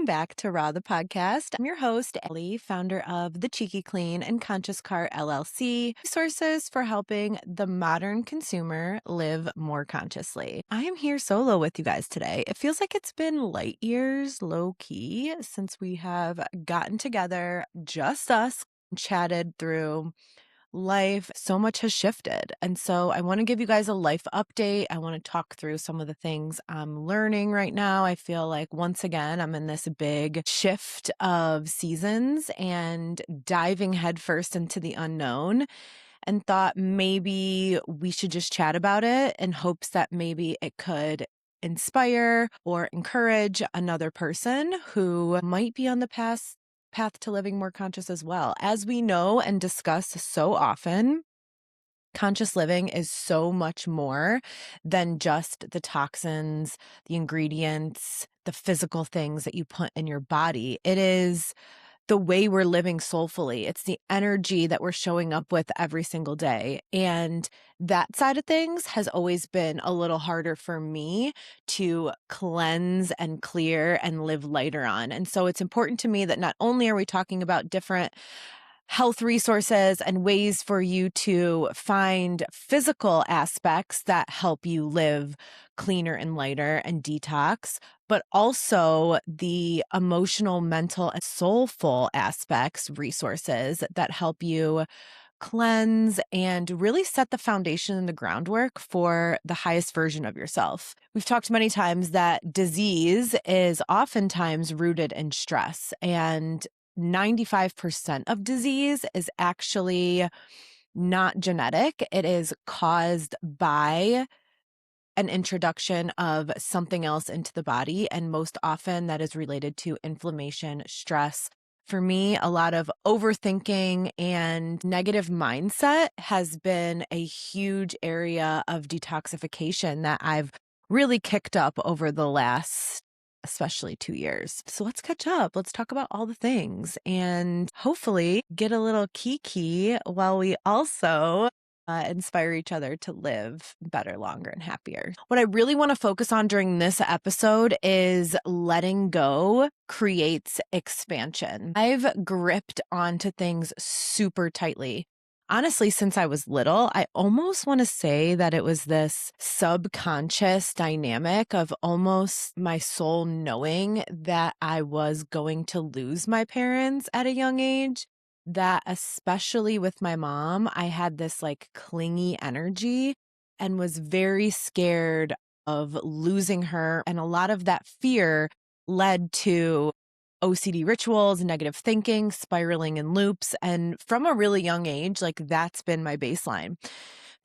back to Raw the Podcast. I'm your host, Ellie, founder of TheCheekyClean and Conscious Cart LLC, resources for helping the modern consumer live more consciously. I am here solo with you guys today. It feels like it's been light years, low key, since we have gotten together, just us, chatted through life. So much has shifted. And so I want to give you guys a life update. I want to talk through some of the things I'm learning right now. I feel like once again, I'm in this big shift of seasons and diving headfirst into the unknown, and thought maybe we should just chat about it in hopes that maybe it could inspire or encourage another person who might be on the path to living more conscious as well. As we know and discuss so often, conscious living is so much more than just the toxins, the ingredients, the physical things that you put in your body. It is the way we're living soulfully. It's the energy that we're showing up with every single day. And that side of things has always been a little harder for me to cleanse and clear and live lighter on. And so it's important to me that not only are we talking about different health resources and ways for you to find physical aspects that help you live cleaner and lighter and detox, but also the emotional, mental, and soulful aspects, resources that help you cleanse and really set the foundation and the groundwork for the highest version of yourself. We've talked many times that disease is oftentimes rooted in stress, and 95% of disease is actually not genetic. It is caused by an introduction of something else into the body, and most often that is related to inflammation, stress. For me, a lot of overthinking and negative mindset has been a huge area of detoxification that I've really kicked up over the last especially 2 years. So let's catch up. Let's talk about all the things and hopefully get a little kiki while we also inspire each other to live better, longer, and happier. What I really want to focus on during this episode is letting go creates expansion. I've gripped onto things super tightly. Honestly, since I was little, I almost want to say that it was this subconscious dynamic of almost my soul knowing that I was going to lose my parents at a young age, that especially with my mom, I had this like clingy energy and was very scared of losing her. And a lot of that fear led to OCD rituals, negative thinking, spiraling in loops. And from a really young age, like that's been my baseline.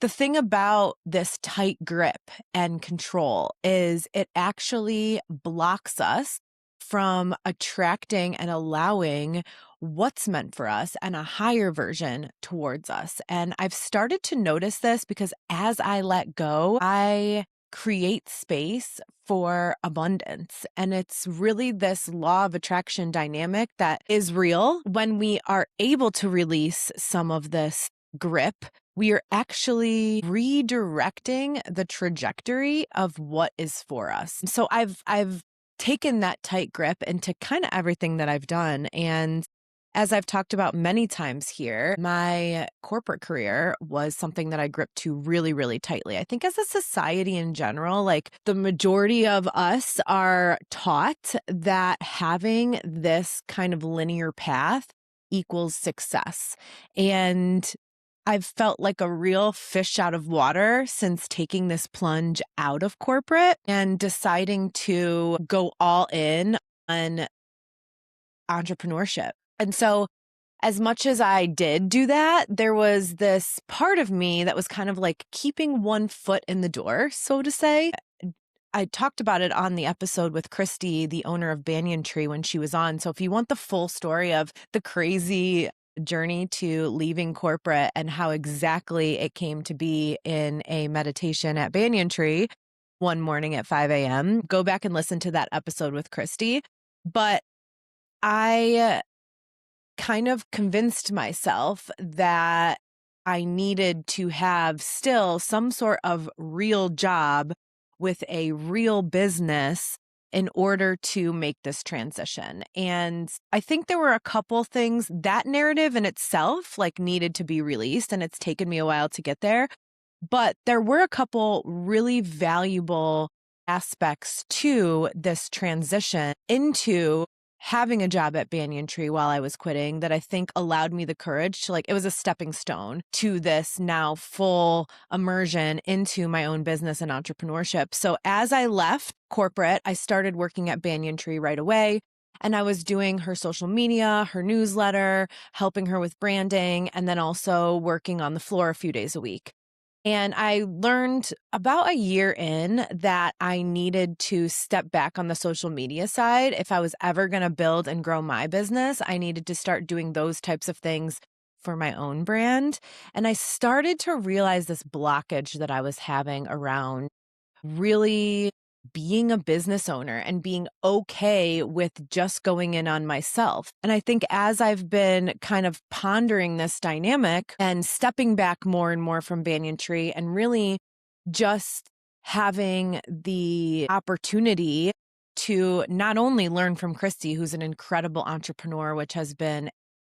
The thing about this tight grip and control is it actually blocks us from attracting and allowing what's meant for us and a higher version towards us. And I've started to notice this because as I let go, I create space for abundance. And it's really this law of attraction dynamic that is real. When we are able to release some of this grip, we are actually redirecting the trajectory of what is for us. So I've taken that tight grip into kind of everything that I've done. And as I've talked about many times here, my corporate career was something that I gripped to really, really tightly. I think as a society in general, like the majority of us are taught that having this kind of linear path equals success. And I've felt like a real fish out of water since taking this plunge out of corporate and deciding to go all in on entrepreneurship. And so as much as I did do that, there was this part of me that was kind of like keeping one foot in the door, so to say. I talked about it on the episode with Christy, the owner of Banyan Tree, when she was on. So if you want the full story of the crazy journey to leaving corporate and how exactly it came to be in a meditation at Banyan Tree one morning at 5 a.m., go back and listen to that episode with Christy. But I kind of convinced myself that I needed to have still some sort of real job with a real business in order to make this transition. And I think there were a couple things that narrative in itself like needed to be released, and it's taken me a while to get there. But there were a couple really valuable aspects to this transition into having a job at Banyan Tree while I was quitting that I think allowed me the courage to it was a stepping stone to this now full immersion into my own business and entrepreneurship. So as I left corporate, I started working at Banyan Tree right away. And I was doing her social media, her newsletter, helping her with branding, and then also working on the floor a few days a week. And I learned about a year in that I needed to step back on the social media side. If I was ever going to build and grow my business, I needed to start doing those types of things for my own brand. And I started to realize this blockage that I was having around really being a business owner and being okay with just going in on myself. And I think as I've been kind of pondering this dynamic and stepping back more and more from Banyan Tree and really just having the opportunity to not only learn from Christy, who's an incredible entrepreneur,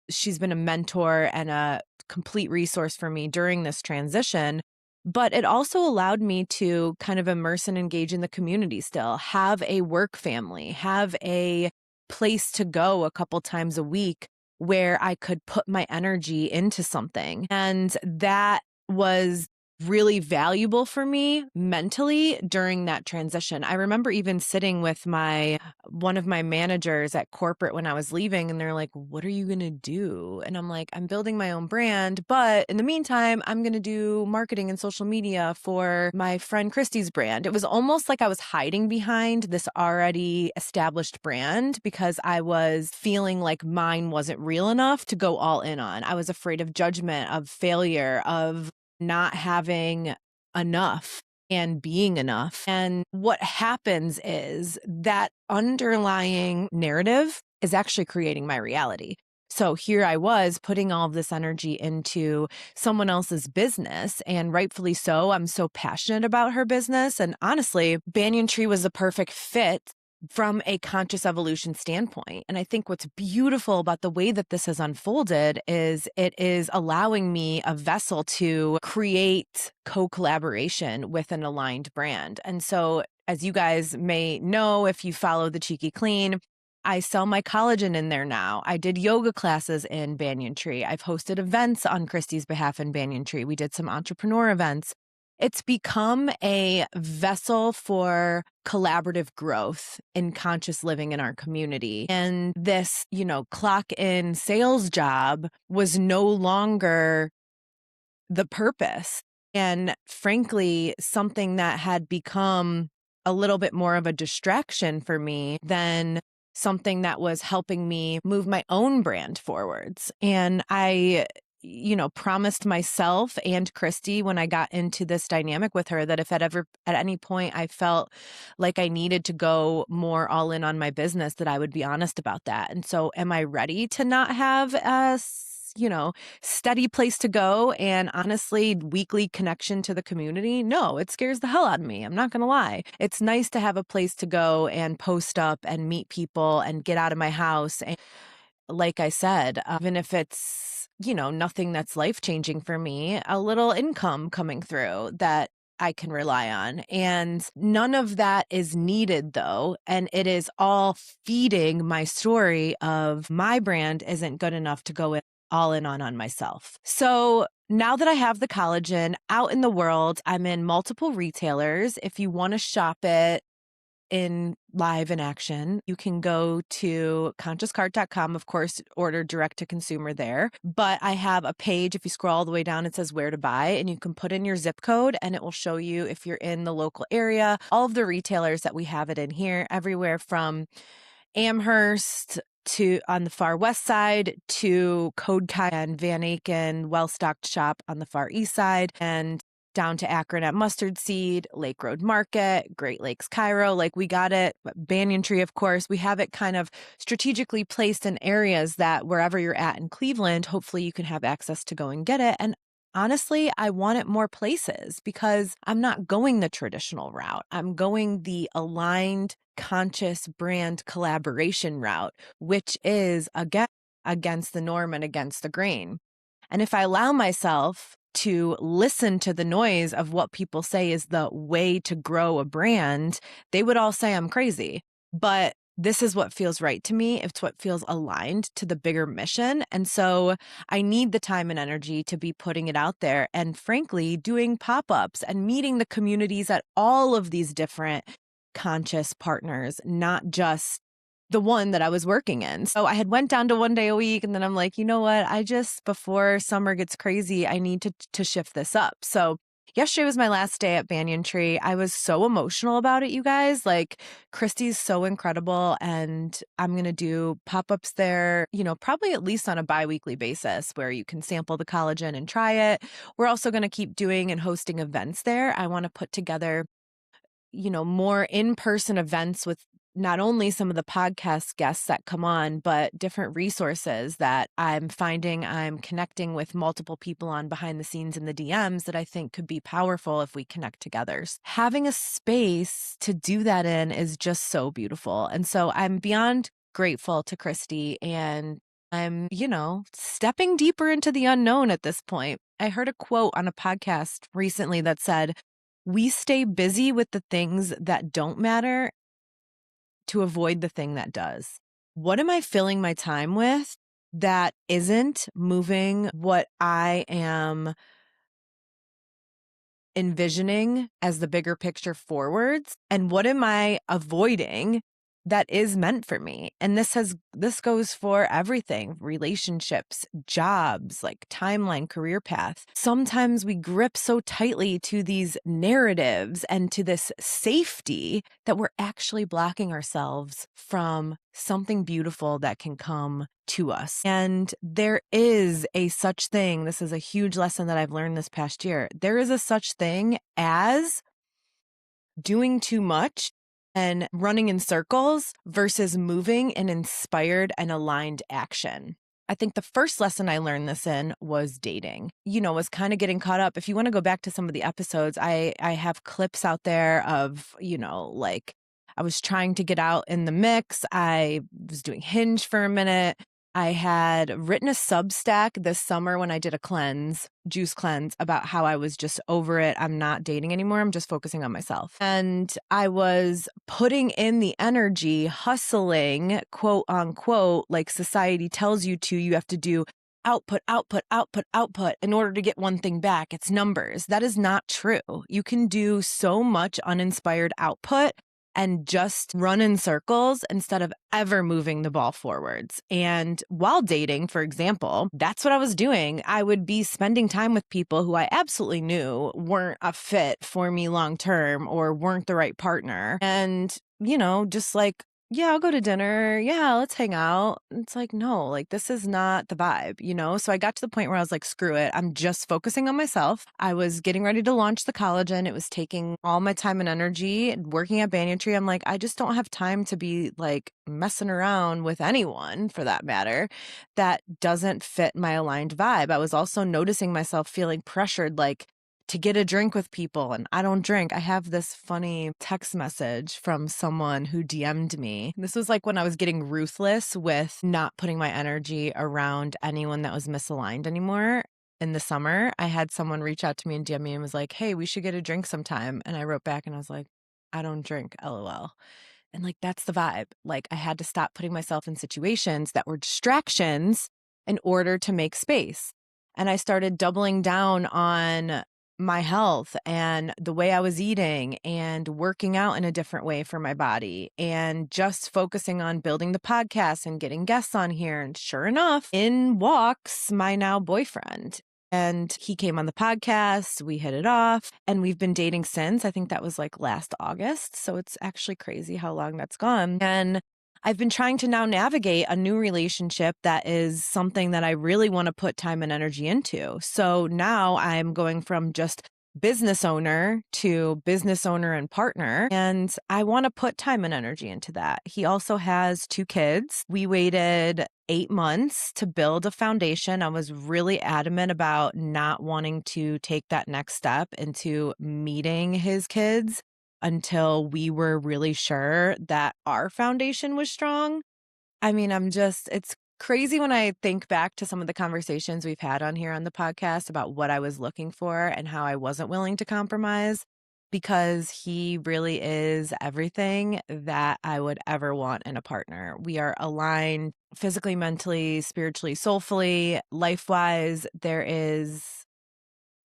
she's been a mentor and a complete resource for me during this transition. But it also allowed me to kind of immerse and engage in the community still, have a work family, have a place to go a couple times a week where I could put my energy into something. And that was really valuable for me mentally during that transition. I remember even sitting with one of my managers at corporate when I was leaving, and they're like, "What are you going to do?" And I'm like, "I'm building my own brand, but in the meantime, I'm going to do marketing and social media for my friend Christy's brand." It was almost like I was hiding behind this already established brand because I was feeling like mine wasn't real enough to go all in on. I was afraid of judgment, of failure, of not having enough and being enough. And what happens is that underlying narrative is actually creating my reality. So here I was putting all of this energy into someone else's business, and rightfully so. I'm so passionate about her business. And honestly, Banyan Tree was the perfect fit from a conscious evolution standpoint. And I think what's beautiful about the way that this has unfolded is it is allowing me a vessel to create co-collaboration with an aligned brand. And so, as you guys may know, if you follow The Cheeky Clean, I sell my collagen in there now. I did yoga classes in Banyan Tree. I've hosted events on Christy's behalf in Banyan Tree. We did some entrepreneur events. It's become a vessel for collaborative growth and conscious living in our community. And this, clock in sales job was no longer the purpose. And frankly, something that had become a little bit more of a distraction for me than something that was helping me move my own brand forwards. And I promised myself and Christy when I got into this dynamic with her that if at any point I felt like I needed to go more all in on my business, that I would be honest about that. And so am I ready to not have a steady place to go and honestly weekly connection to the community? No, it scares the hell out of me. I'm not going to lie. It's nice to have a place to go and post up and meet people and get out of my house. And like I said, even if it's nothing that's life-changing for me, a little income coming through that I can rely on. And none of that is needed though. And it is all feeding my story of my brand isn't good enough to go all in on myself. So now that I have the collagen out in the world, I'm in multiple retailers. If you want to shop it in live in action, you can go to consciouscart.com, of course, order direct to consumer there. But I have a page, if you scroll all the way down, it says where to buy, and you can put in your zip code and it will show you if you're in the local area, all of the retailers that we have it in here, everywhere from Amherst to on the far west side to Code Kai and Van Aken, well-stocked shop on the far east side, and down to Akron at Mustard Seed, Lake Road Market, Great Lakes, Cairo. Like we got it. Banyan Tree, of course, we have it kind of strategically placed in areas that wherever you're at in Cleveland, hopefully you can have access to go and get it. And honestly, I want it more places because I'm not going the traditional route. I'm going the aligned, conscious brand collaboration route, which is again against the norm and against the grain. And if I allow myself to listen to the noise of what people say is the way to grow a brand, they would all say I'm crazy. But this is what feels right to me. It's what feels aligned to the bigger mission. And so I need the time and energy to be putting it out there and frankly, doing pop-ups and meeting the communities at all of these different conscious partners, not just the one that I was working in. So I had went down to 1 day a week and then I'm like, you know what? Before summer gets crazy, I need to shift this up. So yesterday was my last day at Banyan Tree. I was so emotional about it, you guys. Like, Christy's so incredible, and I'm going to do pop-ups there, probably at least on a bi-weekly basis where you can sample the collagen and try it. We're also going to keep doing and hosting events there. I want to put together more in-person events with not only some of the podcast guests that come on, but different resources that I'm finding I'm connecting with multiple people on behind the scenes in the DMs that I think could be powerful if we connect together. Having a space to do that in is just so beautiful. And so I'm beyond grateful to Christy, and I'm, stepping deeper into the unknown at this point. I heard a quote on a podcast recently that said, "We stay busy with the things that don't matter to avoid the thing that does." What am I filling my time with that isn't moving what I am envisioning as the bigger picture forwards? And what am I avoiding that is meant for me? And this goes for everything: relationships, jobs, like timeline, career path. Sometimes we grip so tightly to these narratives and to this safety that we're actually blocking ourselves from something beautiful that can come to us. And there is a such thing. This is a huge lesson that I've learned this past year. There is a such thing as doing too much and running in circles versus moving in inspired and aligned action. I think the first lesson I learned this in was dating. Was kind of getting caught up. If you want to go back to some of the episodes, I have clips out there of, like, I was trying to get out in the mix. I was doing Hinge for a minute. I had written a Substack this summer when I did a juice cleanse, about how I was just over it. I'm not dating anymore. I'm just focusing on myself. And I was putting in the energy, hustling, quote unquote, like society tells you to. You have to do output, output, output, output in order to get one thing back. It's numbers. That is not true. You can do so much uninspired output and just run in circles instead of ever moving the ball forwards. And while dating, for example, that's what I was doing. I would be spending time with people who I absolutely knew weren't a fit for me long term or weren't the right partner. And, just like, yeah, I'll go to dinner. Yeah, let's hang out. It's like, no, like, this is not the vibe, So I got to the point where I was like, screw it. I'm just focusing on myself. I was getting ready to launch the collagen. It was taking all my time and energy working at Banyan Tree. I'm like, I just don't have time to be like messing around with anyone, for that matter, that doesn't fit my aligned vibe. I was also noticing myself feeling pressured, like, to get a drink with people, and I don't drink. I have this funny text message from someone who DM'd me. This was like when I was getting ruthless with not putting my energy around anyone that was misaligned anymore. In the summer, I had someone reach out to me and DM me and was like, "Hey, we should get a drink sometime." And I wrote back and I was like, "I don't drink, LOL." And like, that's the vibe. Like, I had to stop putting myself in situations that were distractions in order to make space. And I started doubling down on my health and the way I was eating and working out in a different way for my body and just focusing on building the podcast and getting guests on here. And sure enough, in walks my now boyfriend. And he came on the podcast, we hit it off, and we've been dating since. I think that was like last August. So it's actually crazy how long that's gone. And I've been trying to now navigate a new relationship that is something that I really want to put time and energy into. So now I'm going from just business owner to business owner and partner. And I want to put time and energy into that. He also has 2 kids. We waited 8 months to build a foundation. I was really adamant about not wanting to take that next step into meeting his kids until we were really sure that our foundation was strong. I mean, it's crazy when I think back to some of the conversations we've had on here on the podcast about what I was looking for and how I wasn't willing to compromise, because he really is everything that I would ever want in a partner. We are aligned physically, mentally, spiritually, soulfully, life-wise. There is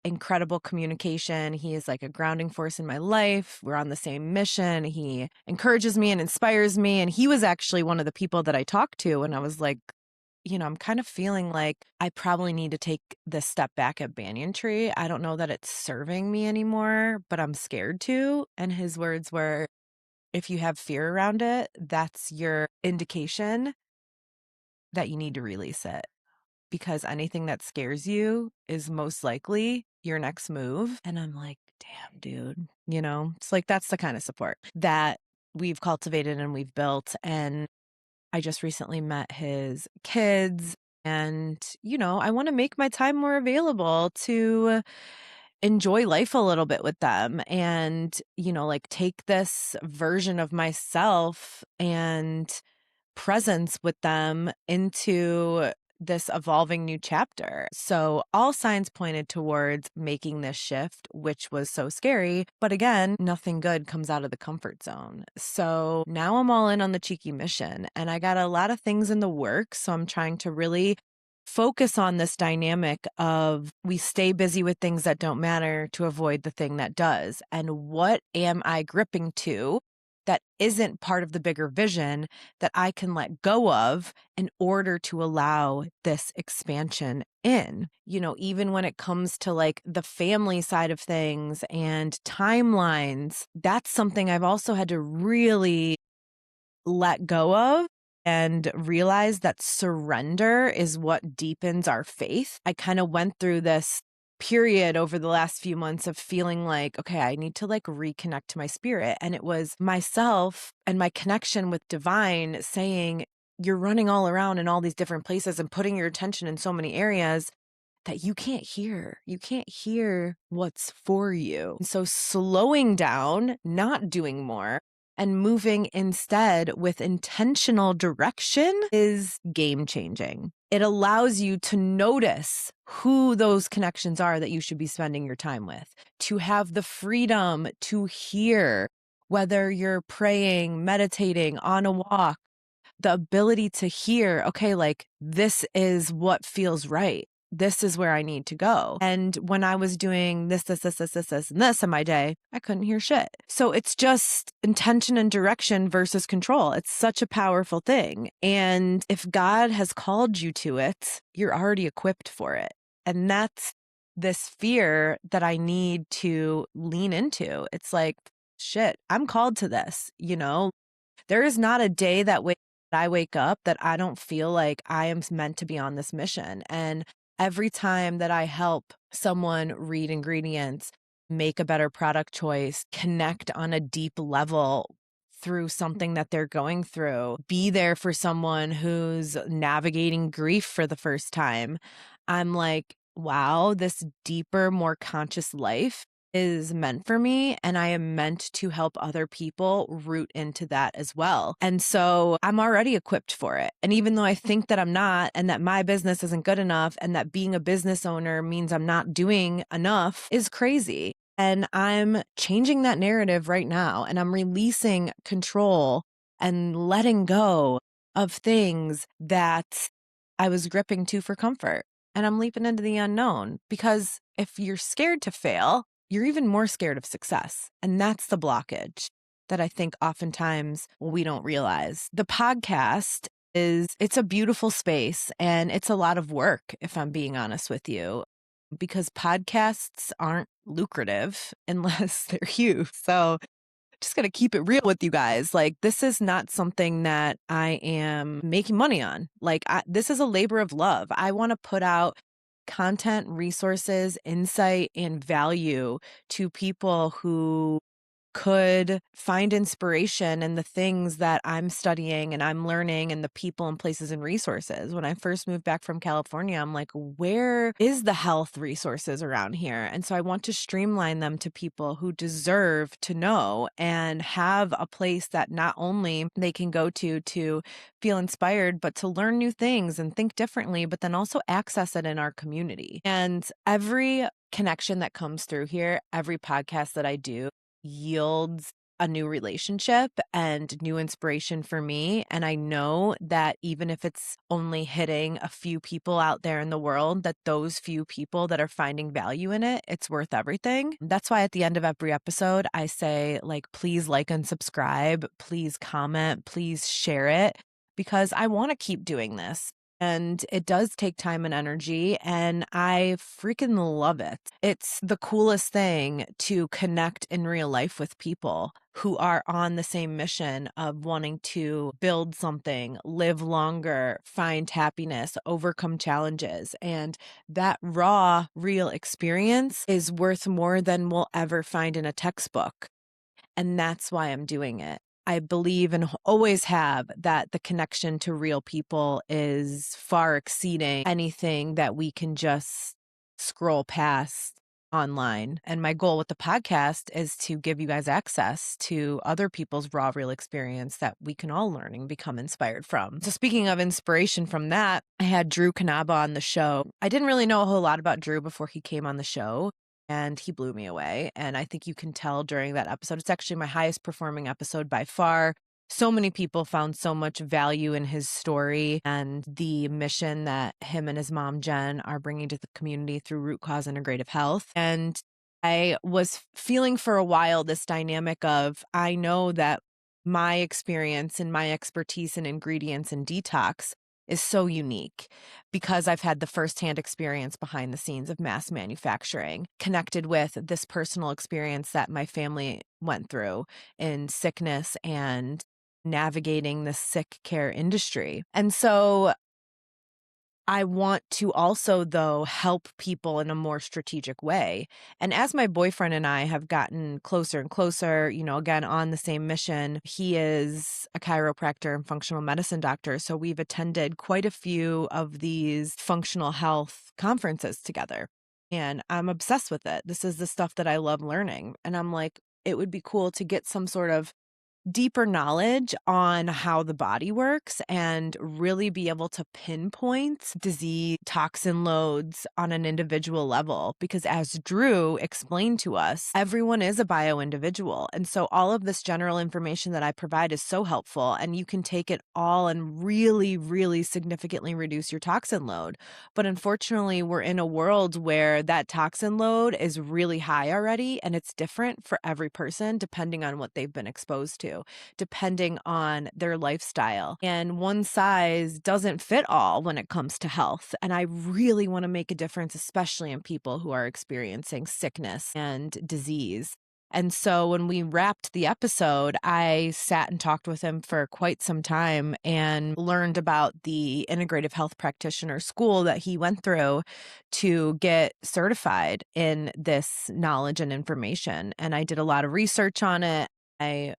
incredible communication. He is like a grounding force in my life. We're on the same mission. He encourages me and inspires me. And he was actually one of the people that I talked to. And I was like, I'm kind of feeling like I probably need to take this step back at Banyan Tree. I don't know that it's serving me anymore, but I'm scared to. And his words were, if you have fear around it, that's your indication that you need to release it, because anything that scares you is most likely your next move. And I'm like, damn, dude, it's like, that's the kind of support that we've cultivated and we've built. And I just recently met his kids, and, I want to make my time more available to enjoy life a little bit with them and, like, take this version of myself and presence with them into this evolving new chapter. So all signs pointed towards making this shift, which was so scary. But again, nothing good comes out of the comfort zone. So now I'm all in on the cheeky mission, and I got a lot of things in the works. So I'm trying to really focus on this dynamic of we stay busy with things that don't matter to avoid the thing that does. And what am I gripping to that isn't part of the bigger vision that I can let go of in order to allow this expansion in? Even when it comes to like the family side of things and timelines, that's something I've also had to really let go of and realize that surrender is what deepens our faith. I kind of went through this period over the last few months of feeling like, okay, I need to like reconnect to my spirit. And it was myself and my connection with divine saying, you're running all around in all these different places and putting your attention in so many areas that you can't hear. You can't hear what's for you. And so slowing down, not doing more, and moving instead with intentional direction is game changing. It allows you to notice who those connections are that you should be spending your time with, to have the freedom to hear, whether you're praying, meditating, on a walk, the ability to hear, okay, like this is what feels right. This is where I need to go. And when I was doing this, and this in my day, I couldn't hear shit. So it's just intention and direction versus control. It's such a powerful thing. And if God has called you to it, you're already equipped for it. And that's this fear that I need to lean into. It's like, shit, I'm called to this, There is not a day that I wake up that I don't feel like I am meant to be on this mission. And every time that I help someone read ingredients, make a better product choice, connect on a deep level through something that they're going through, be there for someone who's navigating grief for the first time, I'm like, wow, this deeper, more conscious life is meant for me, and I am meant to help other people root into that as well. And so I'm already equipped for it. And even though I think that I'm not, and that my business isn't good enough, and that being a business owner means I'm not doing enough is crazy. And I'm changing that narrative right now, and I'm releasing control and letting go of things that I was gripping to for comfort. And I'm leaping into the unknown, because if you're scared to fail, you're even more scared of success. And that's the blockage that I think oftentimes we don't realize. The podcast it's a beautiful space, and it's a lot of work, if I'm being honest with you, because podcasts aren't lucrative unless they're you. So just going to keep it real with you guys. Like, this is not something that I am making money on. Like, this is a labor of love. I want to put out content, resources, insight, and value to people who could find inspiration in the things that I'm studying and I'm learning and the people and places and resources. When I first moved back from California, I'm like, where is the health resources around here? And so I want to streamline them to people who deserve to know and have a place that not only they can go to feel inspired, but to learn new things and think differently, but then also access it in our community. And every connection that comes through here, every podcast that I do, yields a new relationship and new inspiration for me. And I know that even if it's only hitting a few people out there in the world, that those few people that are finding value in it, it's worth everything. That's why at the end of every episode, I say, like, please like and subscribe, please comment, please share it, because I want to keep doing this. And it does take time and energy, and I freaking love it. It's the coolest thing to connect in real life with people who are on the same mission of wanting to build something, live longer, find happiness, overcome challenges. And that raw, real experience is worth more than we'll ever find in a textbook. And that's why I'm doing it. I believe and always have that the connection to real people is far exceeding anything that we can just scroll past online. And my goal with the podcast is to give you guys access to other people's raw, real experience that we can all learn and become inspired from. So speaking of inspiration from that, I had Drew Kanaba on the show. I didn't really know a whole lot about Drew before he came on the show, and he blew me away. And I think you can tell during that episode, it's actually my highest performing episode by far. So many people found so much value in his story and the mission that him and his mom, Jen, are bringing to the community through root cause integrative health. And I was feeling for a while this dynamic of, I know that my experience and my expertise in ingredients and detox is so unique because I've had the firsthand experience behind the scenes of mass manufacturing, connected with this personal experience that my family went through in sickness and navigating the sick care industry. And so I want to also, though, help people in a more strategic way. And as my boyfriend and I have gotten closer and closer, again, on the same mission, he is a chiropractor and functional medicine doctor. So we've attended quite a few of these functional health conferences together. And I'm obsessed with it. This is the stuff that I love learning. And I'm like, it would be cool to get some sort of deeper knowledge on how the body works and really be able to pinpoint disease toxin loads on an individual level. Because as Drew explained to us, everyone is a bio individual. And so all of this general information that I provide is so helpful, and you can take it all and really, really significantly reduce your toxin load. But unfortunately, we're in a world where that toxin load is really high already, and it's different for every person depending on what they've been exposed to, depending on their lifestyle. And one size doesn't fit all when it comes to health. And I really want to make a difference, especially in people who are experiencing sickness and disease. And so when we wrapped the episode, I sat and talked with him for quite some time and learned about the Integrative Health Practitioner school that he went through to get certified in this knowledge and information. And I did a lot of research on it. I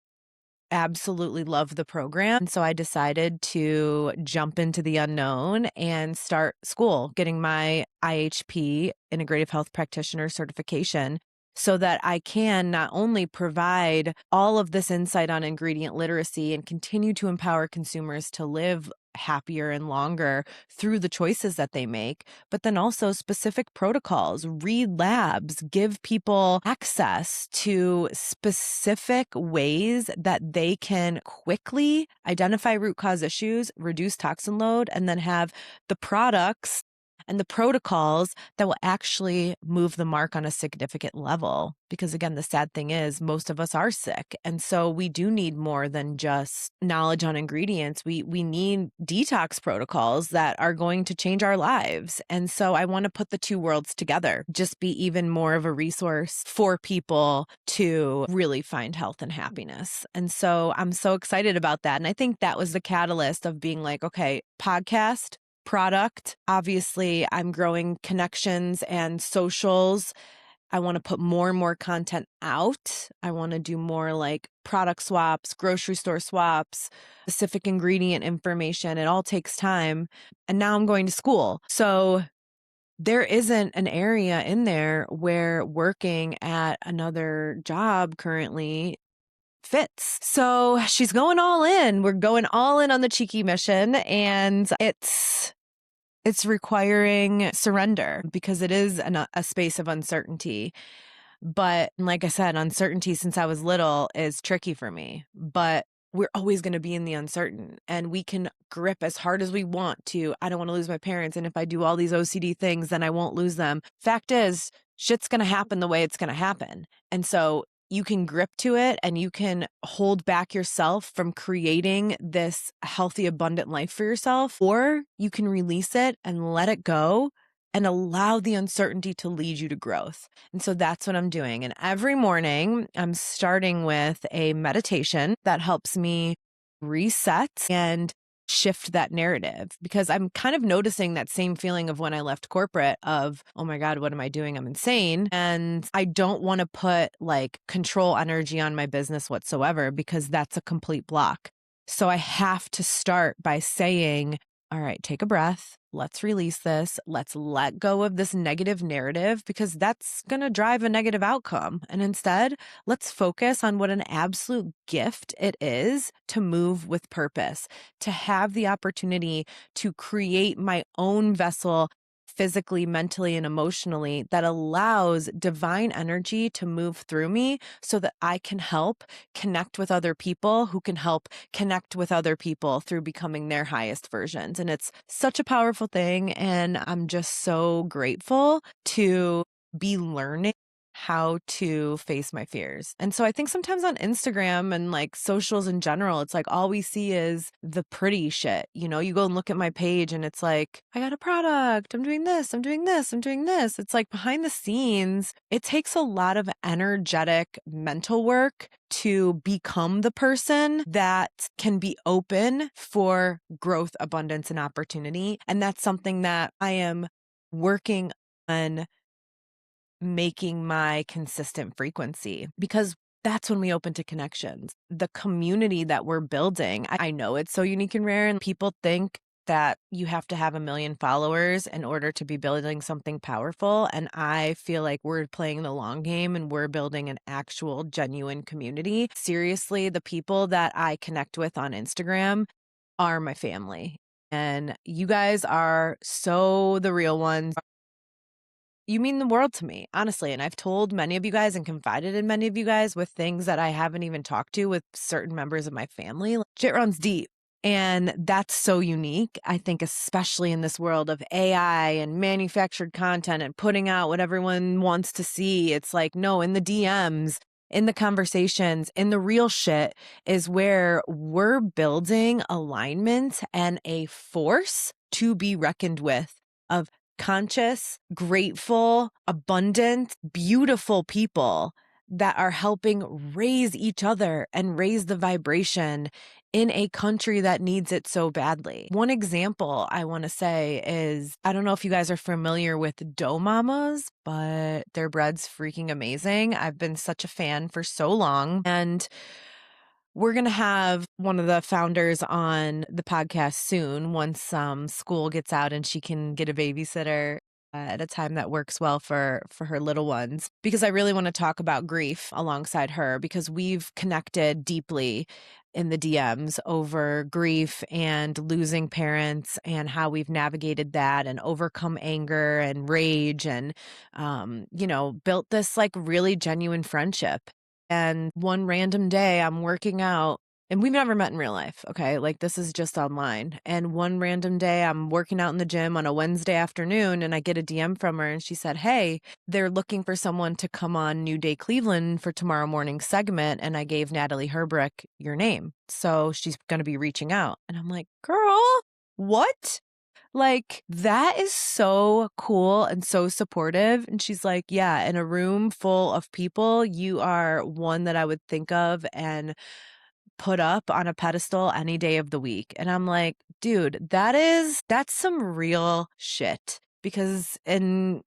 absolutely love the program. So I decided to jump into the unknown and start school, getting my IHP, Integrative Health Practitioner certification, so that I can not only provide all of this insight on ingredient literacy and continue to empower consumers to live happier and longer through the choices that they make, but then also specific protocols, read labs, give people access to specific ways that they can quickly identify root cause issues, reduce toxin load, and then have the products and the protocols that will actually move the mark on a significant level. Because again, the sad thing is most of us are sick. And so we do need more than just knowledge on ingredients. We need detox protocols that are going to change our lives. And so I want to put the two worlds together, just be even more of a resource for people to really find health and happiness. And so I'm so excited about that. And I think that was the catalyst of being like, okay, podcast, product. Obviously, I'm growing connections and socials. I want to put more and more content out. I want to do more like product swaps, grocery store swaps, specific ingredient information. It all takes time. And now I'm going to school. So there isn't an area in there where working at another job currently fits. So she's going all in. We're going all in on the cheeky mission, and it's requiring surrender because it is a space of uncertainty. But like I said, uncertainty since I was little is tricky for me. But we're always going to be in the uncertain, and we can grip as hard as we want to. I don't want to lose my parents. And if I do all these OCD things, then I won't lose them. Fact is, shit's going to happen the way it's going to happen. And so you can grip to it and you can hold back yourself from creating this healthy, abundant life for yourself, or you can release it and let it go and allow the uncertainty to lead you to growth. And so that's what I'm doing. And every morning I'm starting with a meditation that helps me reset and shift that narrative, because I'm kind of noticing that same feeling of when I left corporate of, oh my God, what am I doing? I'm insane. And I don't want to put like control energy on my business whatsoever, because that's a complete block. So I have to start by saying, all right, take a breath. Let's release this. Let's let go of this negative narrative, because that's going to drive a negative outcome. And instead, let's focus on what an absolute gift it is to move with purpose, to have the opportunity to create my own vessel physically, mentally, and emotionally that allows divine energy to move through me so that I can help connect with other people who can help connect with other people through becoming their highest versions. And it's such a powerful thing. And I'm just so grateful to be learning how to face my fears. And so I think sometimes on Instagram and like socials in general, it's like all we see is the pretty shit. You know, you go and look at my page and it's like, I got a product, I'm doing this, I'm doing this, I'm doing this. It's like behind the scenes, it takes a lot of energetic mental work to become the person that can be open for growth, abundance, and opportunity. And that's something that I am working on making my consistent frequency, because that's when we open to connections. The community that we're building, I know it's so unique and rare, and people think that you have to have 1 million followers in order to be building something powerful. And I feel like we're playing the long game and we're building an actual genuine community. Seriously, the people that I connect with on Instagram are my family. And you guys are so the real ones. You mean the world to me, honestly. And I've told many of you guys and confided in many of you guys with things that I haven't even talked to with certain members of my family. Like, shit runs deep. And that's so unique. I think, especially in this world of AI and manufactured content and putting out what everyone wants to see. It's like, no, in the DMs, in the conversations, in the real shit is where we're building alignment and a force to be reckoned with of conscious, grateful, abundant, beautiful people that are helping raise each other and raise the vibration in a country that needs it so badly. One example I want to say is, I don't know if you guys are familiar with dough mamas, but their bread's freaking amazing. I've been such a fan for so long. And we're going to have one of the founders on the podcast soon once school gets out and she can get a babysitter at a time that works well for her little ones, because I really want to talk about grief alongside her, because we've connected deeply in the DMs over grief and losing parents and how we've navigated that and overcome anger and rage and, built this like really genuine friendship. And one random day I'm working out, and we've never met in real life, okay? Like, this is just online. And one random day I'm working out in the gym on a Wednesday afternoon, and I get a DM from her, and she said, hey, they're looking for someone to come on New Day Cleveland for tomorrow morning's segment, and I gave Natalie Herbrick your name. So she's going to be reaching out. And I'm like, girl, what? Like, that is so cool and so supportive. And she's like, yeah, in a room full of people, you are one that I would think of and put up on a pedestal any day of the week. And I'm like, dude, that's some real shit. Because in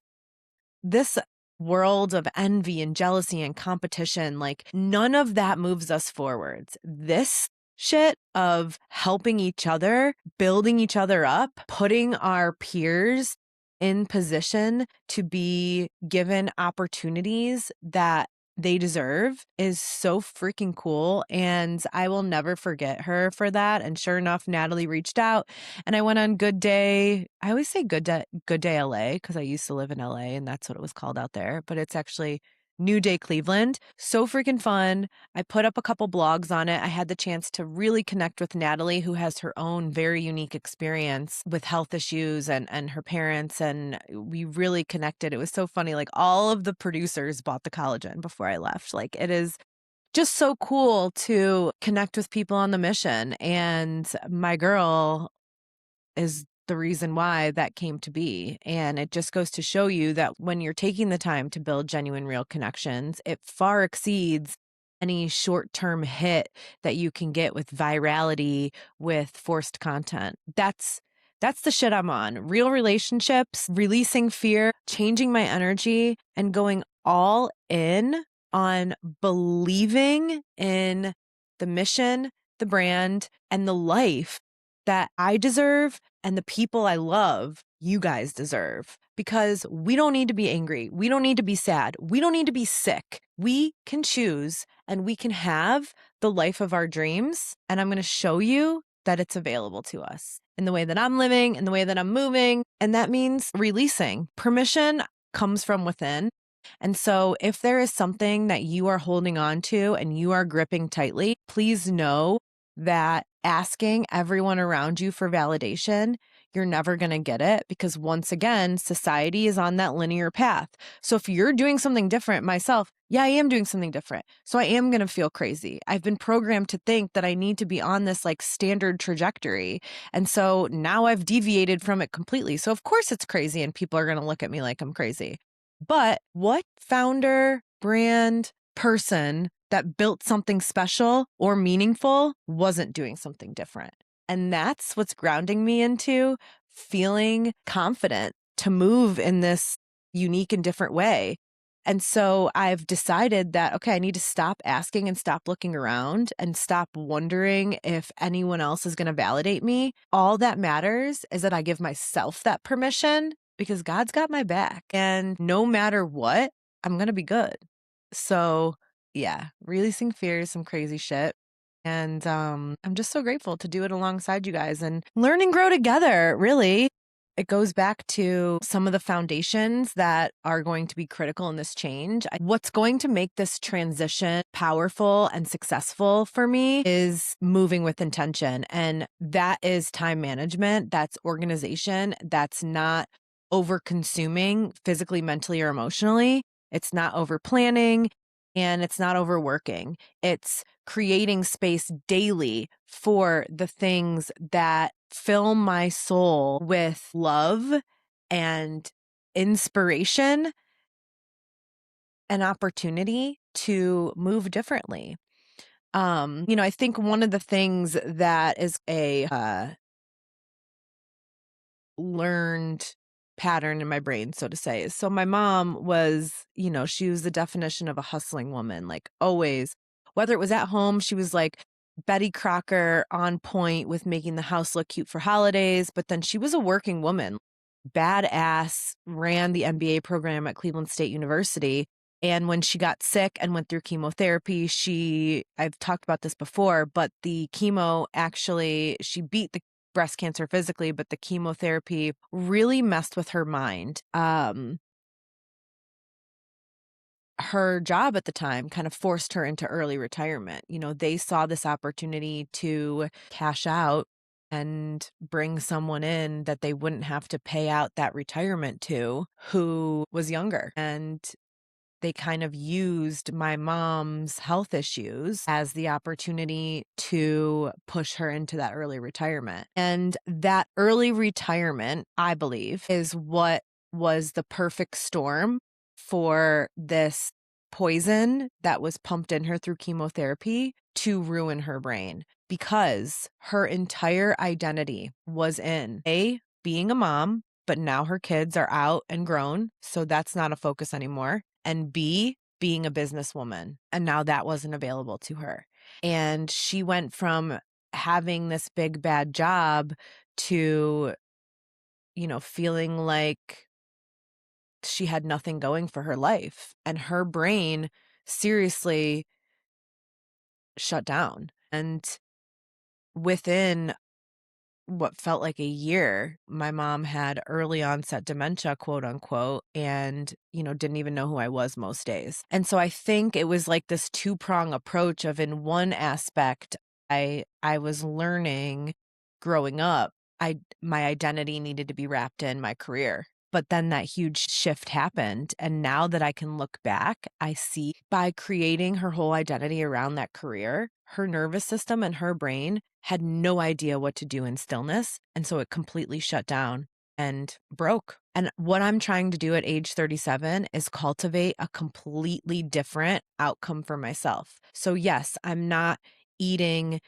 this world of envy and jealousy and competition, like none of that moves us forwards. This shit of helping each other, building each other up, putting our peers in position to be given opportunities that they deserve is so freaking cool. And I will never forget her for that. And sure enough, Natalie reached out and I went on Good Day. I always say Good Day LA because I used to live in LA and that's what it was called out there. But it's actually New Day Cleveland. So freaking fun. I put up a couple blogs on it. I had the chance to really connect with Natalie, who has her own very unique experience with health issues and her parents. And we really connected. It was so funny. Like all of the producers bought the collagen before I left. Like it is just so cool to connect with people on the mission. And my girl is the reason why that came to be. And it just goes to show you that when you're taking the time to build genuine, real connections, it far exceeds any short-term hit that you can get with virality, with forced content. That's the shit I'm on. Real relationships, releasing fear, changing my energy, and going all in on believing in the mission, the brand, and the life that I deserve and the people I love, you guys deserve. Because we don't need to be angry. We don't need to be sad. We don't need to be sick. We can choose and we can have the life of our dreams. And I'm going to show you that it's available to us in the way that I'm living, in the way that I'm moving. And that means releasing. Permission comes from within. And so if there is something that you are holding on to and you are gripping tightly, please know that asking everyone around you for validation, you're never going to get it because once again, society is on that linear path. So if you're doing something different, myself, yeah, I am doing something different. So I am going to feel crazy. I've been programmed to think that I need to be on this like standard trajectory. And so now I've deviated from it completely. So of course it's crazy and people are going to look at me like I'm crazy. But what founder, brand, person that built something special or meaningful wasn't doing something different? And that's what's grounding me into feeling confident to move in this unique and different way. And so I've decided that, okay, I need to stop asking and stop looking around and stop wondering if anyone else is going to validate me. All that matters is that I give myself that permission because God's got my back. And no matter what, I'm going to be good. So yeah, releasing fear is some crazy shit. And I'm just so grateful to do it alongside you guys and learn and grow together, really. It goes back to some of the foundations that are going to be critical in this change. What's going to make this transition powerful and successful for me is moving with intention. And that is time management. That's organization. That's not over consuming physically, mentally, or emotionally. It's not over planning and it's not overworking. It's creating space daily for the things that fill my soul with love and inspiration and opportunity to move differently. I think one of the things that is a learned pattern in my brain, so to say, is so my mom was, she was the definition of a hustling woman, like always, whether it was at home, she was like Betty Crocker on point with making the house look cute for holidays. But then she was a working woman, badass, ran the MBA program at Cleveland State University. And when she got sick and went through chemotherapy, I've talked about this before, but the chemo actually, she beat the breast cancer physically, but the chemotherapy really messed with her mind. Her job at the time kind of forced her into early retirement. They saw this opportunity to cash out and bring someone in that they wouldn't have to pay out that retirement to, who was younger. And they kind of used my mom's health issues as the opportunity to push her into that early retirement. And that early retirement, I believe, is what was the perfect storm for this poison that was pumped in her through chemotherapy to ruin her brain, because her entire identity was in being a mom, but now her kids are out and grown, so that's not a focus anymore, and B, being a businesswoman, and now that wasn't available to her. And she went from having this big bad job to, feeling like she had nothing going for her life, and her brain seriously shut down. And within what felt like a year, my mom had early onset dementia, quote unquote, and, didn't even know who I was most days. And so I think it was like this two-prong approach of, in one aspect, I was learning growing up, my identity needed to be wrapped in my career. But then that huge shift happened. And now that I can look back, I see by creating her whole identity around that career, her nervous system and her brain had no idea what to do in stillness. And so it completely shut down and broke. And what I'm trying to do at age 37 is cultivate a completely different outcome for myself. So yes, I'm not eating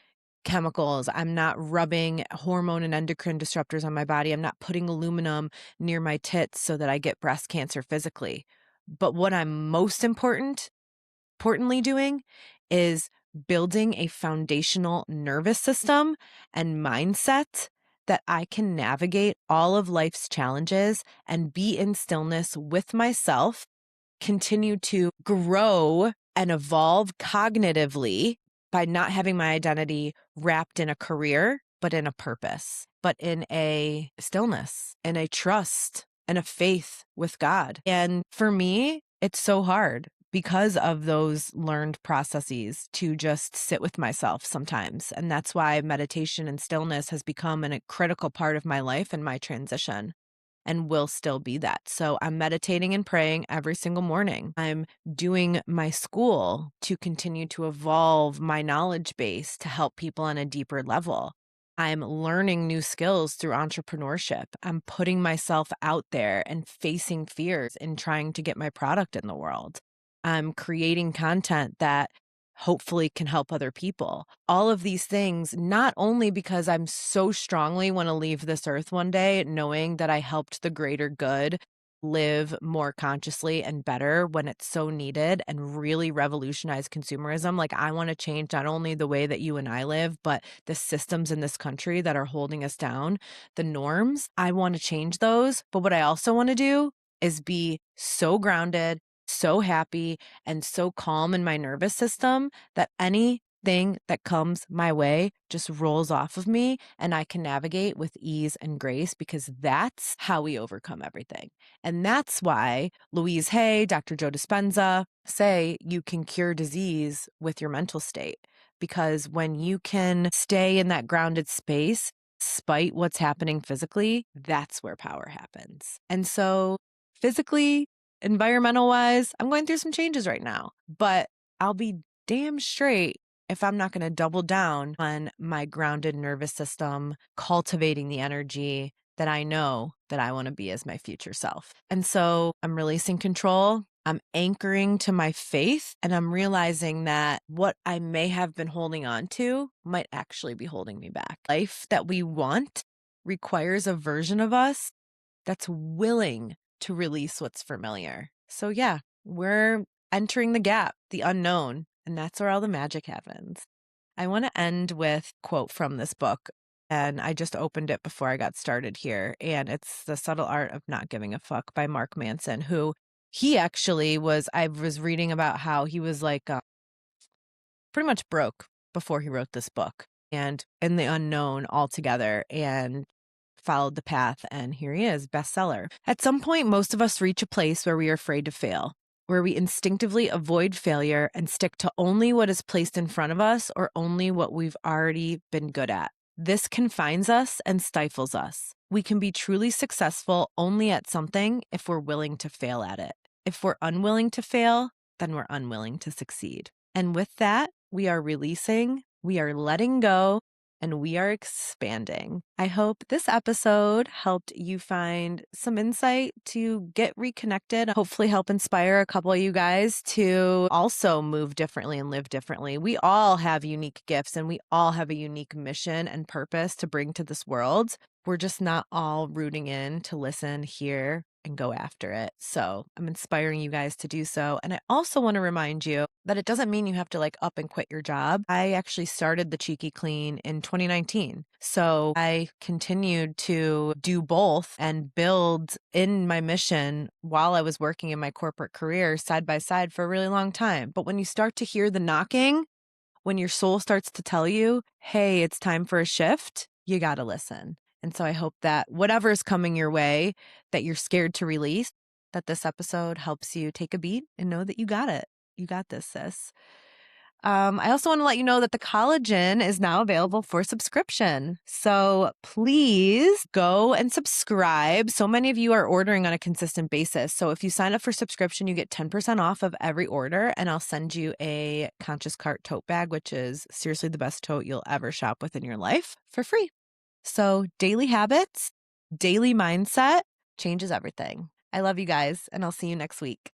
chemicals. I'm not rubbing hormone and endocrine disruptors on my body. I'm not putting aluminum near my tits so that I get breast cancer physically. But what I'm most importantly doing is building a foundational nervous system and mindset that I can navigate all of life's challenges and be in stillness with myself, continue to grow and evolve cognitively by not having my identity wrapped in a career, but in a purpose, but in a stillness, in a trust, and a faith with God. And for me, it's so hard because of those learned processes to just sit with myself sometimes. And that's why meditation and stillness has become a critical part of my life and my transition, and will still be that. So I'm meditating and praying every single morning. I'm doing my school to continue to evolve my knowledge base to help people on a deeper level. I'm learning new skills through entrepreneurship. I'm putting myself out there and facing fears in trying to get my product in the world. I'm creating content that hopefully can help other people. All of these things, not only because I'm so strongly want to leave this earth one day knowing that I helped the greater good live more consciously and better when it's so needed and really revolutionize consumerism. Like, I want to change not only the way that you and I live, but the systems in this country that are holding us down, the norms. I want to change those. But what I also want to do is be so grounded, so happy, and so calm in my nervous system that anything that comes my way just rolls off of me and I can navigate with ease and grace, because that's how we overcome everything. And that's why Louise Hay, Dr. Joe Dispenza say you can cure disease with your mental state, because when you can stay in that grounded space, despite what's happening physically, that's where power happens. And so physically, environmental wise, I'm going through some changes right now, but I'll be damn straight if I'm not going to double down on my grounded nervous system, cultivating the energy that I know that I want to be as my future self. And so I'm releasing control. I'm anchoring to my faith, and I'm realizing that what I may have been holding on to might actually be holding me back. Life that we want requires a version of us that's willing to release what's familiar. So yeah, we're entering the gap, the unknown, and that's where all the magic happens. I want to end with a quote from this book, and I just opened it before I got started here, and it's The Subtle Art of Not Giving a Fuck by Mark Manson, who he actually was, I was reading about how he was like pretty much broke before he wrote this book, and in the unknown altogether, and followed the path, and here he is, bestseller. At some point, most of us reach a place where we are afraid to fail, where we instinctively avoid failure and stick to only what is placed in front of us or only what we've already been good at. This confines us and stifles us. We can be truly successful only at something if we're willing to fail at it. If we're unwilling to fail, then we're unwilling to succeed. And with that, we are releasing, we are letting go, and we are expanding. I hope this episode helped you find some insight to get reconnected, hopefully help inspire a couple of you guys to also move differently and live differently. We all have unique gifts and we all have a unique mission and purpose to bring to this world. We're just not all rooting in to listen, hear, and go after it. So I'm inspiring you guys to do so. And I also want to remind you that it doesn't mean you have to like up and quit your job. I actually started the Cheeky Clean in 2019. So I continued to do both and build in my mission while I was working in my corporate career side by side for a really long time. But when you start to hear the knocking, when your soul starts to tell you, hey, it's time for a shift, you got to listen. And so I hope that whatever is coming your way that you're scared to release, that this episode helps you take a beat and know that you got it. You got this, sis. I also want to let you know that the collagen is now available for subscription. So please go and subscribe. So many of you are ordering on a consistent basis. So if you sign up for subscription, you get 10% off of every order, and I'll send you a Conscious Cart tote bag, which is seriously the best tote you'll ever shop with in your life, for free. So daily habits, daily mindset changes everything. I love you guys, and I'll see you next week.